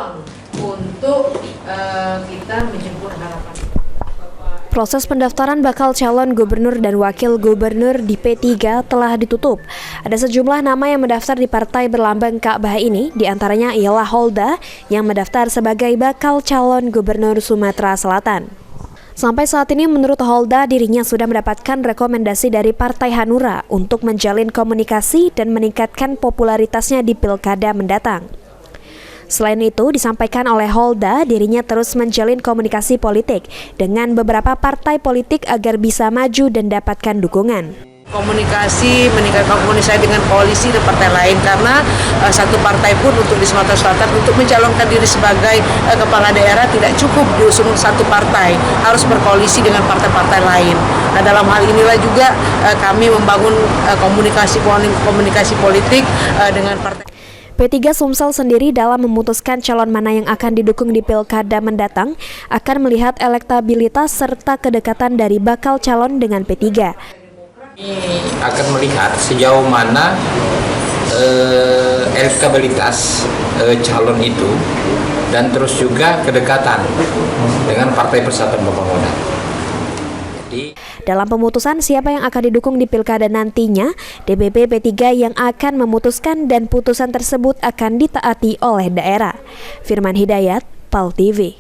ruang untuk kita menjemput harapan. Proses pendaftaran bakal calon gubernur dan wakil gubernur di P3 telah ditutup. Ada sejumlah nama yang mendaftar di partai berlambang Ka'bah ini, diantaranya ialah Holda yang mendaftar sebagai bakal calon gubernur Sumatera Selatan. Sampai saat ini menurut Holda dirinya sudah mendapatkan rekomendasi dari Partai Hanura untuk menjalin komunikasi dan meningkatkan popularitasnya di pilkada mendatang. Selain itu, disampaikan oleh Holda, dirinya terus menjalin komunikasi politik dengan beberapa partai politik agar bisa maju dan dapatkan dukungan. Meningkatkan komunikasi dengan koalisi dan partai lain karena satu partai pun untuk di Sumatera Selatan untuk mencalonkan diri sebagai kepala daerah tidak cukup diusung satu partai, harus berkoalisi dengan partai-partai lain. Nah, dalam hal inilah juga kami membangun komunikasi politik dengan partai. P3 Sumsel sendiri dalam memutuskan calon mana yang akan didukung di pilkada mendatang akan melihat elektabilitas serta kedekatan dari bakal calon dengan P3. Ini akan melihat sejauh mana elektabilitas calon itu dan terus juga kedekatan dengan Partai Persatuan Pembangunan. Dalam pemutusan siapa yang akan didukung di pilkada nantinya, DPP P3 yang akan memutuskan dan putusan tersebut akan ditaati oleh daerah. Firman Hidayat, PAL TV.